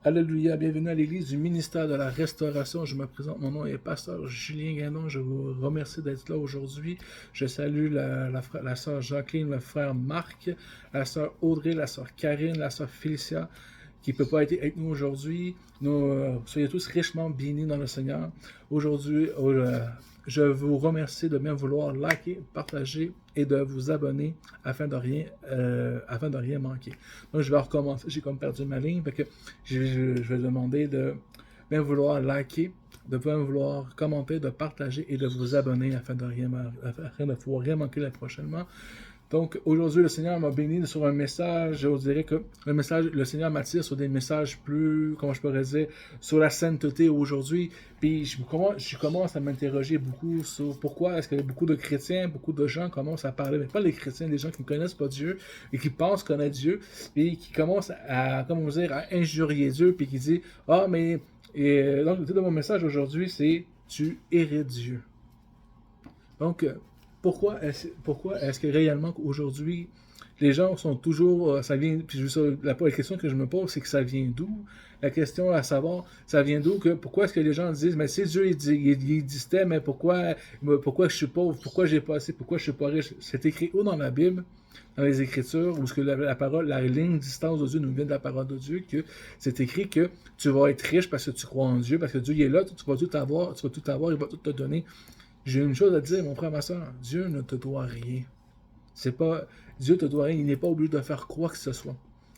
Alléluia, bienvenue à l'église du ministère de la Restauration. Je me présente, mon nom est Pasteur Julien Guindon. Je vous remercie d'être là aujourd'hui. Je salue la sœur Jacqueline, le frère Marc, la sœur Audrey, la sœur Karine, la sœur Félicia, qui ne peut pas être avec nous aujourd'hui. Soyez tous richement bénis dans le Seigneur. Aujourd'hui, je vous remercie de bien vouloir liker, partager et de vous abonner afin de rien manquer. Donc, je vais recommencer. J'ai comme perdu ma ligne. Fait que je vais demander de bien vouloir liker, de bien vouloir commenter, de partager et de vous abonner afin de pouvoir rien manquer prochainement. Donc, aujourd'hui, le Seigneur m'a béni sur un message. Je dirais que le Seigneur m'attire sur des messages plus, comment je pourrais dire, sur la sainteté aujourd'hui. Puis, je commence à m'interroger beaucoup sur pourquoi est-ce que beaucoup de chrétiens, beaucoup de gens commencent à parler, mais pas les chrétiens, des gens qui ne connaissent pas Dieu et qui pensent connaître Dieu, et qui commencent à injurier Dieu, puis qui disent, ah, mais, donc, le titre de mon message aujourd'hui, c'est tu hérites Dieu. Donc, pourquoi est-ce que réellement aujourd'hui les gens sont toujours, ça vient, puis la question que je me pose, c'est que ça vient d'où? La question à savoir, ça vient d'où? Pourquoi est-ce que les gens disent, mais si Dieu il existait, mais pourquoi je suis pauvre, pourquoi j'ai pas assez, pourquoi je suis pas riche? C'est écrit où dans la Bible, dans les Écritures, où ce que la ligne d'existence de Dieu nous vient de la parole de Dieu, que c'est écrit que tu vas être riche parce que tu crois en Dieu, parce que Dieu il est là, tu vas tout avoir, il va tout te donner. J'ai une chose à te dire, mon frère, ma soeur. Dieu ne te doit rien. Dieu te doit rien. Il n'est pas obligé de faire quoi que ce soit.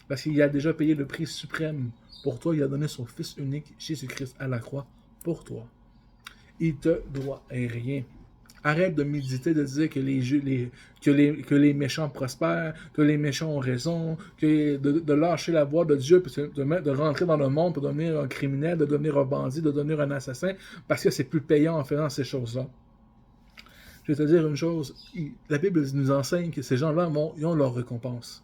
Parce qu'il a déjà payé le prix suprême pour toi. Il a donné son Fils unique, Jésus-Christ, à la croix pour toi. Il te doit rien. Arrête de méditer, de dire que les méchants prospèrent, que les méchants ont raison, de lâcher la voie de Dieu, de rentrer dans le monde pour devenir un criminel, de devenir un bandit, de devenir un assassin, parce que c'est plus payant en faisant ces choses-là. Je vais te dire une chose, la Bible nous enseigne que ces gens-là ils ont leur récompense.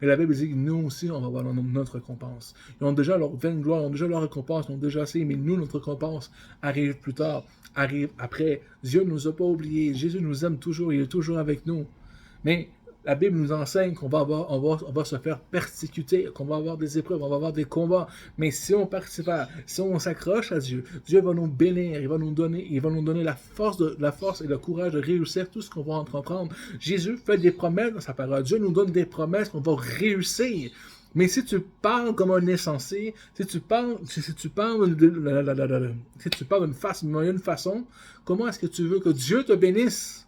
Mais la Bible dit que nous aussi, on va avoir notre récompense. Ils ont déjà leur vaine gloire, ils ont déjà leur récompense, ils ont déjà assez, mais nous, notre récompense arrive plus tard, arrive après. Dieu ne nous a pas oubliés, Jésus nous aime toujours, il est toujours avec nous. Mais la Bible nous enseigne qu'on on va se faire persécuter, qu'on va avoir des épreuves, on va avoir des combats. Mais si on persévère, si on s'accroche à Dieu, Dieu va nous bénir, il va nous donner la force et le courage de réussir tout ce qu'on va entreprendre. Jésus fait des promesses dans sa parole. Dieu nous donne des promesses qu'on va réussir. Mais si tu parles comme un insensé, si tu parles d'une moyenne façon, comment est-ce que tu veux que Dieu te bénisse?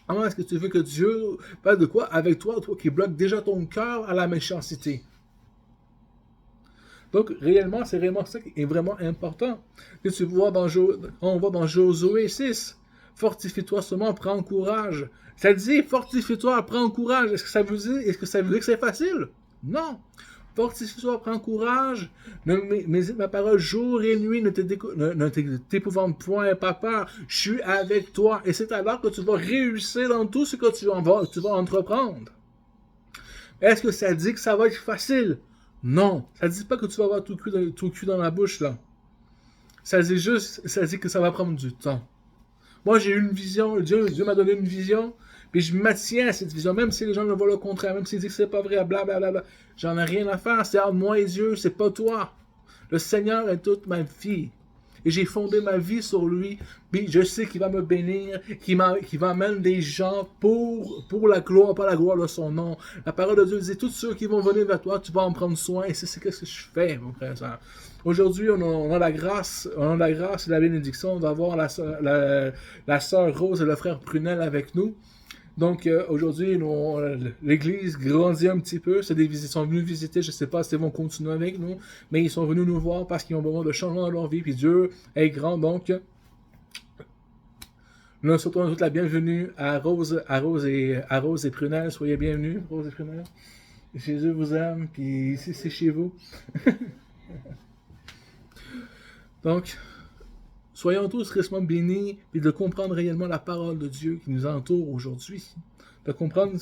Comment est-ce que tu veux que Dieu parle de quoi avec toi qui bloque déjà ton cœur à la méchanceté? Donc, réellement, c'est réellement ça qui est vraiment important. Que tu vois on voit dans Josué 6, fortifie-toi seulement, prends courage. Ça dit, fortifie-toi, prends courage. Est-ce que ça veut dire que c'est facile? Non. Fortifie-toi, prends courage. Médite ma parole jour et nuit, ne t'épouvante point, pas peur. Je suis avec toi. Et c'est alors que tu vas réussir dans tout ce que tu vas entreprendre. Est-ce que ça dit que ça va être facile? Non. Ça ne dit pas que tu vas avoir tout cul dans la bouche, là. Ça dit que ça va prendre du temps. Moi, j'ai eu une vision. Dieu m'a donné une vision. Puis je m'attiens à cette vision, même si les gens ne voient le contraire, même s'ils disent que c'est pas vrai, blablabla. J'en ai rien à faire, c'est entre moi et Dieu, c'est pas toi. Le Seigneur est toute ma vie. Et j'ai fondé ma vie sur lui. Puis je sais qu'il va me bénir, qu'il va amener des gens pour la gloire, pas la gloire de son nom. La parole de Dieu dit, tous ceux qui vont venir vers toi, tu vas en prendre soin. Et c'est ce que je fais, mon frère et soeur. Aujourd'hui, on a la grâce et la bénédiction d'avoir la sœur Rose et le frère Prunel avec nous. Donc, aujourd'hui, l'église grandit un petit peu. Ils sont venus visiter, je ne sais pas s'ils vont continuer avec nous, mais ils sont venus nous voir parce qu'ils ont besoin de changement dans leur vie. Puis Dieu est grand, donc nous souhaitons toute la bienvenue à Rose et Prunel. Soyez bienvenus, Rose et Prunel. Jésus vous aime, puis ici, c'est chez vous. Donc, soyons tous richement bénis et de comprendre réellement la parole de Dieu qui nous entoure aujourd'hui. De comprendre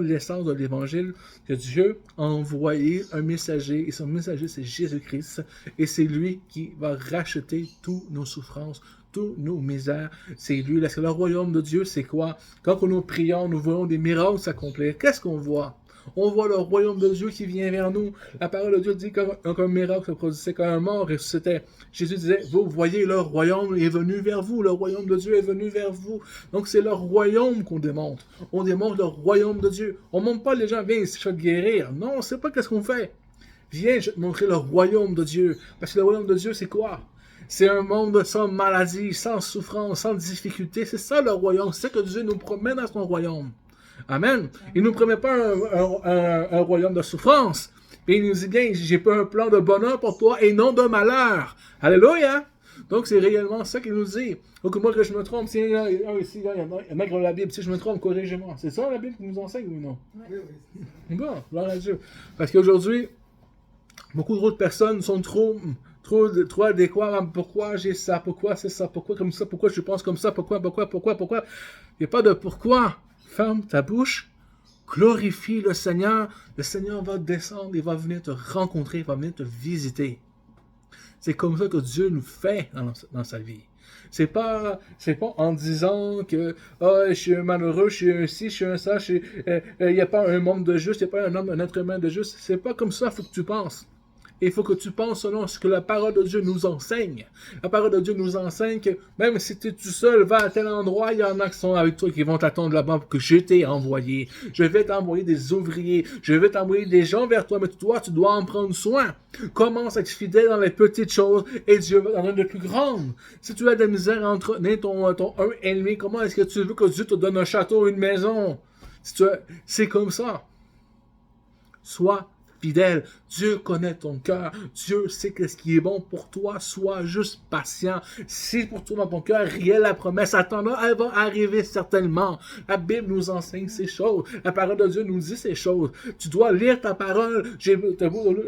l'essence de l'Évangile, que Dieu a envoyé un messager, et son messager c'est Jésus-Christ, et c'est lui qui va racheter toutes nos souffrances, toutes nos misères. C'est lui. Parce que le royaume de Dieu, c'est quoi? Quand nous prions, nous voyons des miracles s'accomplir. Qu'est-ce qu'on voit? On voit le royaume de Dieu qui vient vers nous. La parole de Dieu dit qu'un miracle se produisait quand un mort ressuscitait. Jésus disait, vous voyez, le royaume est venu vers vous. Le royaume de Dieu est venu vers vous. Donc c'est le royaume qu'on démontre. On démontre le royaume de Dieu. On ne montre pas les gens, viens ici, je vais te guérir. Non, c'est pas qu'est-ce qu'on fait. Viens, je vais te montrer le royaume de Dieu. Parce que le royaume de Dieu, c'est quoi? C'est un monde sans maladie, sans souffrance, sans difficulté. C'est ça le royaume. C'est ça que Dieu nous promet dans son royaume. Amen. Il ne nous promet pas un royaume de souffrance. Et il nous dit bien, j'ai pas un plan de bonheur pour toi et non de malheur. Alléluia. Donc c'est réellement ça qu'il nous dit. Donc moi que je me trompe, il y en a qui ont la Bible, si je me trompe, corrigez-moi. C'est ça la Bible qui nous enseigne ou non? Oui. Bon, gloire à Dieu. Parce qu'aujourd'hui, beaucoup d'autres personnes sont trop adéquats. Pourquoi j'ai ça? Pourquoi c'est ça? Pourquoi comme ça? Pourquoi je pense comme ça? Pourquoi? Il n'y a pas de pourquoi. Ferme ta bouche. Glorifie le Seigneur. Le Seigneur va descendre. Il va venir te rencontrer. Il va venir te visiter. C'est comme ça que Dieu nous fait dans sa vie. C'est pas en disant que je suis un malheureux, je suis un ci, je suis un ça, il n'y a pas un monde de juste, il n'y a pas un être humain de juste. C'est pas comme ça, il faut que tu penses. Il faut que tu penses selon ce que la parole de Dieu nous enseigne. La parole de Dieu nous enseigne que même si tu es tout seul, va à tel endroit, il y en a qui sont avec toi, qui vont t'attendre là-bas pour que je t'ai envoyé. Je vais t'envoyer des ouvriers, je vais t'envoyer des gens vers toi, mais toi, tu dois en prendre soin. Commence à être fidèle dans les petites choses et Dieu va en donner de plus grandes. Si tu as de la misère à entretenir ton un et demi, comment est-ce que tu veux que Dieu te donne un château, une maison? C'est comme ça. Sois fidèle. Dieu connaît ton cœur. Dieu sait ce qui est bon pour toi. Sois juste patient. Si pour toi dans ton cœur, rien la promesse attendra, elle va arriver certainement. La Bible nous enseigne ces choses. La parole de Dieu nous dit ces choses. Tu dois lire ta parole.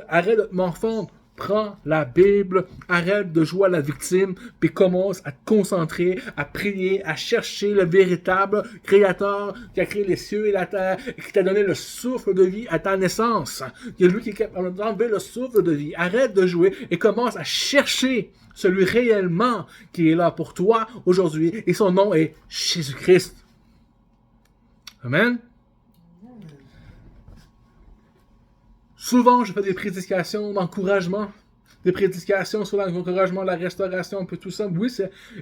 Arrête de te morfondre. Prends la Bible, arrête de jouer à la victime, puis commence à te concentrer, à prier, à chercher le véritable Créateur qui a créé les cieux et la terre, et qui t'a donné le souffle de vie à ta naissance. Il y a lui qui est capable d'enlever le souffle de vie. Arrête de jouer et commence à chercher celui réellement qui est là pour toi aujourd'hui, et son nom est Jésus-Christ. Amen. Souvent, je fais des prédications d'encouragement, des prédications sur l'encouragement, la restauration, un peu tout ça. Oui,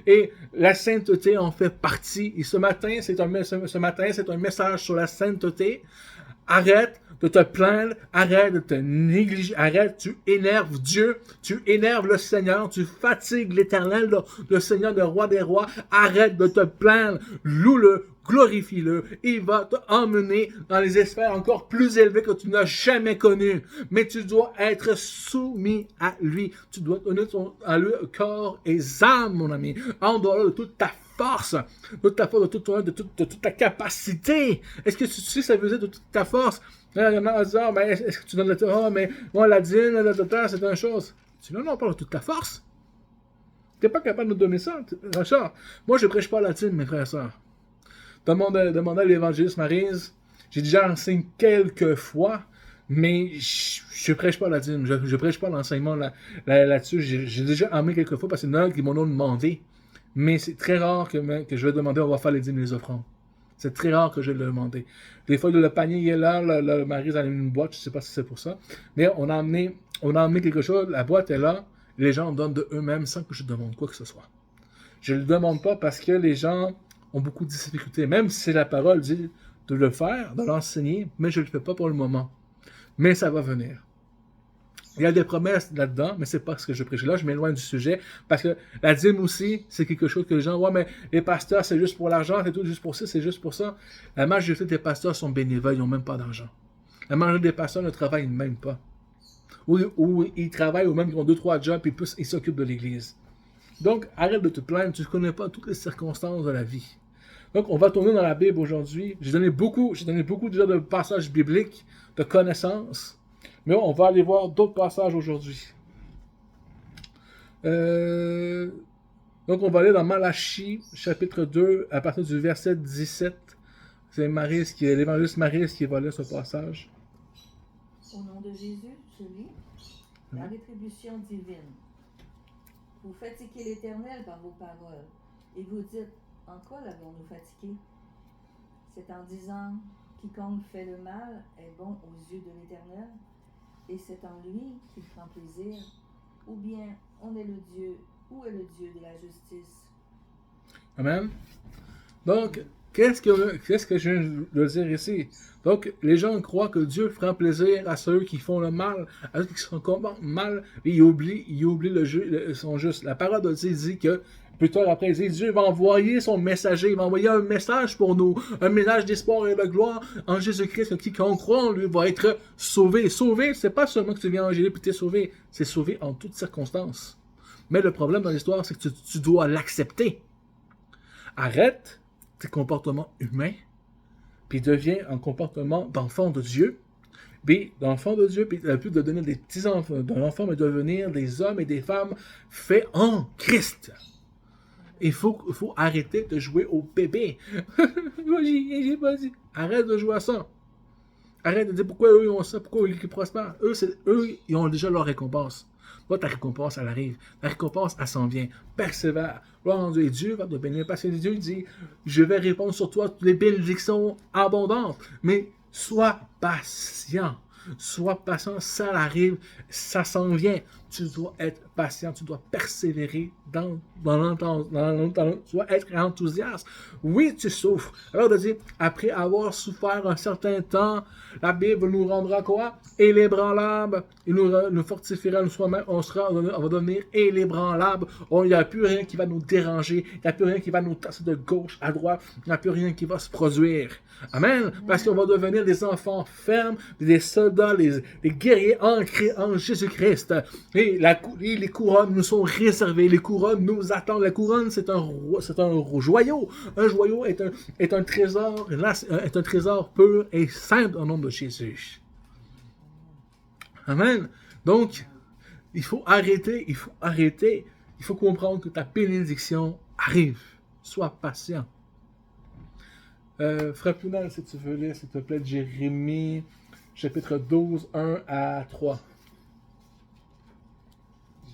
et la sainteté en fait partie. Et ce matin, c'est un message sur la sainteté. Arrête de te plaindre, arrête de te négliger, arrête, tu énerves Dieu, tu énerves le Seigneur, tu fatigues l'Éternel, le Seigneur, le Roi des Rois. Arrête de te plaindre, loue-le, glorifie-le. Il va te emmener dans les sphères encore plus élevées que tu n'as jamais connues. Mais tu dois être soumis à lui. Tu dois donner à lui corps et âme, mon ami, en dehors de toute ta force, de toute ta force, de toute ta capacité. Est-ce que tu sais ça veut dire de toute ta force? Il y en a qui disent, mais est-ce que tu donnes le mais moi, la dîme, c'est une chose. Tu non, on parle de toute ta force. Tu n'es pas capable de nous donner ça, Richard. Moi, je ne prêche pas la dîme, mes frères et sœurs. Demandez à l'évangéliste Maryse. J'ai déjà enseigné quelques fois, mais je ne prêche pas la dîme. Je ne prêche pas l'enseignement là-dessus. J'ai déjà amené quelques fois parce que c'est qui m'en ont demandé. Mais c'est très rare que je vais demander, on va faire les dîmes et les offrandes. C'est très rare que je le demande. Des fois, le panier est là, le mari a une boîte, je ne sais pas si c'est pour ça. Mais on a amené quelque chose, la boîte est là, les gens donnent de eux-mêmes sans que je demande quoi que ce soit. Je ne le demande pas parce que les gens ont beaucoup de difficultés. Même si la parole dit de le faire, de l'enseigner, mais je ne le fais pas pour le moment. Mais ça va venir. Il y a des promesses là-dedans, mais c'est pas ce que je prêche. Là, je m'éloigne du sujet, parce que la dîme aussi, c'est quelque chose que les gens, ouais, mais les pasteurs, c'est juste pour l'argent, c'est tout juste pour ça, c'est juste pour ça. La majorité des pasteurs sont bénévoles, ils n'ont même pas d'argent. La majorité des pasteurs ne travaillent même pas. Ou ils travaillent, ou même ils ont 2-3 jobs, puis ils s'occupent de l'église. Donc, arrête de te plaindre, tu ne connais pas toutes les circonstances de la vie. Donc, on va tourner dans la Bible aujourd'hui. J'ai donné beaucoup déjà de passages bibliques, de connaissances. Mais on va aller voir d'autres passages aujourd'hui. Donc, on va aller dans Malachie, chapitre 2, à partir du verset 17. C'est l'évangéliste Maryse qui va lire ce passage. Au nom de Jésus, je lis la rétribution divine. Vous fatiguez l'Éternel par vos paroles, et vous dites, en quoi l'avons-nous fatigué? C'est en disant quiconque fait le mal est bon aux yeux de l'Éternel, et c'est en lui qu'il prend plaisir. Ou bien on est le Dieu, où est le Dieu de la justice? Amen. Donc, qu'est-ce que je viens de dire ici? Donc, les gens croient que Dieu prend plaisir à ceux qui font le mal, à ceux qui se comportent mal, et ils oublient son juste. La parole de Dieu dit que, plus tard après, il dit, Dieu va envoyer son messager, il va envoyer un message pour nous, un message d'espoir et de gloire en Jésus-Christ, quiconque croit en lui va être sauvé. Sauvé, c'est pas seulement que tu viens en Jésus et t'es sauvé, c'est sauvé en toutes circonstances. Mais le problème dans l'histoire, c'est que tu dois l'accepter. Arrête tes comportements humains, puis deviens un comportement d'enfant de Dieu, puis d'enfant de Dieu, puis plus de devenir des petits-enfants d'un enfant, mais de devenir des hommes et des femmes faits en Christ. Il faut arrêter de jouer au bébé. J'ai pas dit. Arrête de jouer à ça. Arrête de dire pourquoi eux ils ont ça, pourquoi ils prospèrent. Eux, ils ont déjà leur récompense. Toi, ta récompense, elle arrive. Ta récompense, elle s'en vient. Persévère. Gloire en Dieu. Et Dieu va te bénir. Parce que Dieu dit, je vais répondre sur toi toutes les bénédictions abondantes. Mais sois patient. Sois patient. Ça arrive. Ça s'en vient. Tu dois être patient. Tu dois persévérer dans tu dois être enthousiaste. Oui, tu souffres. Alors, de dire, après avoir souffert un certain temps, la Bible nous rendra quoi? Inébranlables. Il nous fortifiera nous soi-même. On va devenir inébranlables. Il n'y a plus rien qui va nous déranger. Il n'y a plus rien qui va nous tasser de gauche à droite. Il n'y a plus rien qui va se produire. Amen. Parce qu'on va devenir des enfants fermes, des soldats, des guerriers ancrés en Jésus-Christ. Et les couronnes nous sont réservées. Les couronnes nous attendent. La couronne, c'est un joyau. Un joyau est un trésor pur et simple au nom de Jésus. Amen. Donc, il faut arrêter. Il faut comprendre que ta bénédiction arrive. Sois patient. Frère Pounal, si tu veux lire, s'il te plaît, Jérémie, chapitre 12, 1 à 3.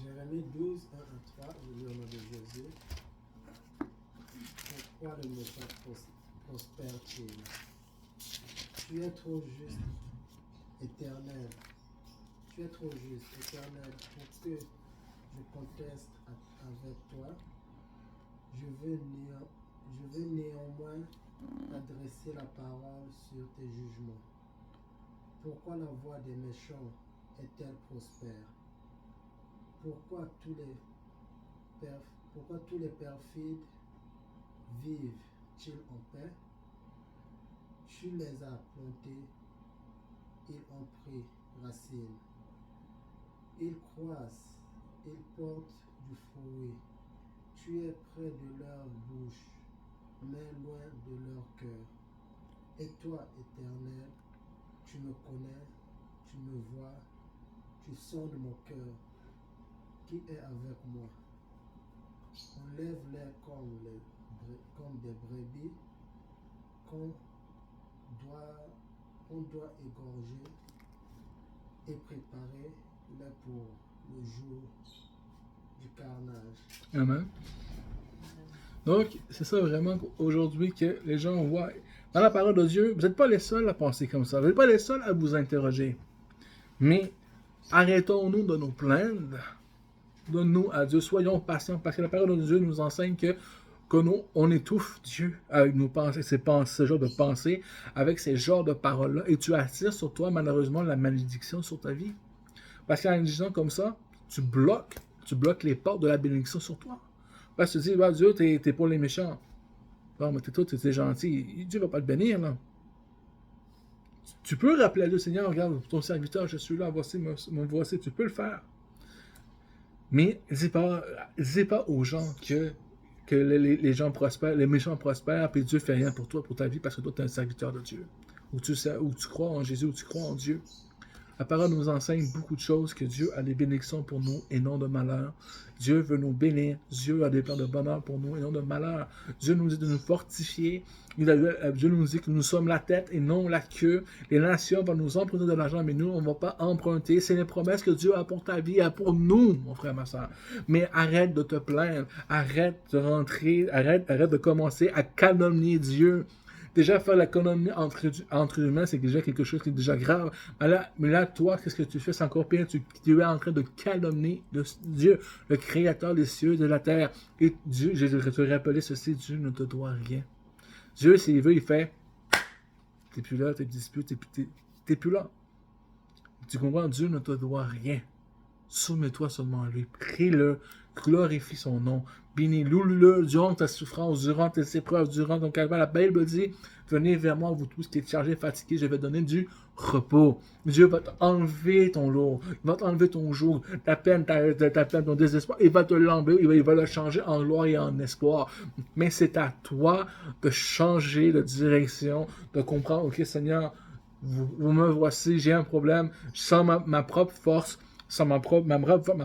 Jérémie 12, 1 à 3, je lis au nom de Jésus. Pourquoi le méchant prospère-t-il? Tu es trop juste, Éternel. Tu es trop juste, Éternel, pour que je conteste avec toi. Je veux néanmoins adresser la parole sur tes jugements. Pourquoi la voix des méchants est-elle prospère? Pourquoi tous les perfides vivent-ils en paix? Tu les as plantés, ils ont pris racine. Ils croissent, ils portent du fruit. Tu es près de leur bouche, mais loin de leur cœur. Et toi, Éternel, tu me connais, tu me vois, tu sondes mon cœur. Qui est avec moi? Enlève-les comme des brebis qu'on doit égorger et préparer les pour le jour du carnage. Amen. Donc, c'est ça vraiment aujourd'hui que les gens voient. Dans la parole de Dieu, vous n'êtes pas les seuls à penser comme ça. Vous n'êtes pas les seuls à vous interroger. Mais arrêtons-nous de nous plaindre. Donne-nous à Dieu. Soyons patients. Parce que la parole de Dieu nous enseigne que nous, on étouffe Dieu avec nos pensées, ce genre de pensées, avec ces genres de paroles-là. Et tu attires sur toi, malheureusement, la malédiction sur ta vie. Parce qu'en disant comme ça, tu bloques les portes de la bénédiction sur toi. Parce que tu dis, bah, Dieu, t'es pour les méchants. Non, mais t'es gentil. Dieu va pas te bénir, là. Tu peux rappeler à Dieu, Seigneur, regarde, ton serviteur, je suis là, voici, tu peux le faire. Mais dis pas aux gens que les gens prospèrent, les méchants prospèrent, puis Dieu fait rien pour toi, pour ta vie, parce que toi, tu es un serviteur de Dieu. Ou tu crois en Jésus, ou tu crois en Dieu. La parole nous enseigne beaucoup de choses, que Dieu a des bénédictions pour nous et non de malheur. Dieu veut nous bénir. Dieu a des plans de bonheur pour nous et non de malheur. Dieu nous dit de nous fortifier. Dieu nous dit que nous sommes la tête et non la queue. Les nations vont nous emprunter de l'argent, mais nous, on ne va pas emprunter. C'est les promesses que Dieu a pour ta vie et pour nous, mon frère, ma soeur. Mais arrête de te plaindre. Arrête de rentrer. Arrête de commencer à calomnier Dieu. Déjà, faire l'économie entre humains, c'est déjà quelque chose qui est déjà grave. Mais là, toi, qu'est-ce que tu fais? C'est encore pire. Tu es en train de calomnier Dieu, le créateur des cieux et de la terre. Et Dieu, je vais te rappeler ceci, Dieu ne te doit rien. Dieu, s'il veut, il fait, t'es plus là, t'es dispute, t'es plus là. Tu comprends? Dieu ne te doit rien. Soumets-toi seulement à lui. Prie-le. Glorifie son nom. Bénis, loue-le durant ta souffrance, durant tes épreuves, durant ton calvaire. La Bible dit, venez vers moi, vous tous qui êtes chargés, fatigués, je vais donner du repos. Dieu va t'enlever ton lourd. Il va t'enlever ton joug, ta peine, ton désespoir. Il va te l'enlever. Il va le changer en gloire et en espoir. Mais c'est à toi de changer de direction, de comprendre, ok, Seigneur, vous me voici, j'ai un problème, sans ma propre force, sans ma propre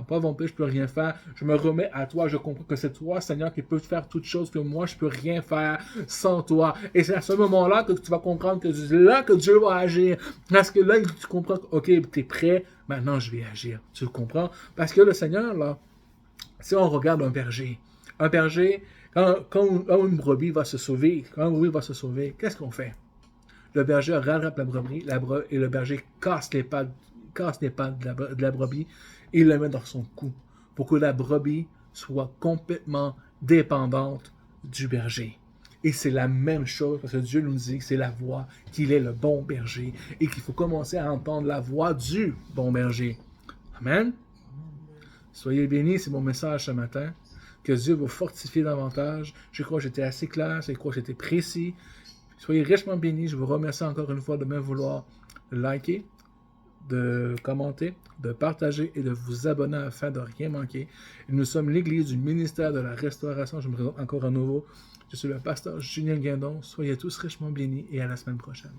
volonté, je ne peux rien faire. Je me remets à toi. Je comprends que c'est toi, Seigneur, qui peux faire toutes choses que moi, je ne peux rien faire sans toi. Et c'est à ce moment-là que tu vas comprendre que c'est là que Dieu va agir. Parce que là, tu comprends que, ok, tu es prêt, maintenant je vais agir. Tu comprends? Parce que le Seigneur, là, si on regarde un berger, quand une brebis va se sauver, qu'est-ce qu'on fait? Le berger rattrape la brebis, et le berger casse les pattes de la brebis et il le met dans son cou pour que la brebis soit complètement dépendante du berger. Et c'est la même chose parce que Dieu nous dit que c'est la voix, qu'il est le bon berger et qu'il faut commencer à entendre la voix du bon berger. Amen. Soyez bénis, c'est mon message ce matin. Que Dieu vous fortifie davantage. Je crois que j'étais assez clair, je crois que j'étais précis. Soyez richement bénis. Je vous remercie encore une fois de bien vouloir liker, de commenter, de partager et de vous abonner afin de rien manquer. Et nous sommes l'Église du ministère de la Restauration. Je me présente encore à nouveau. Je suis le pasteur Julien Guindon. Soyez tous richement bénis et à la semaine prochaine.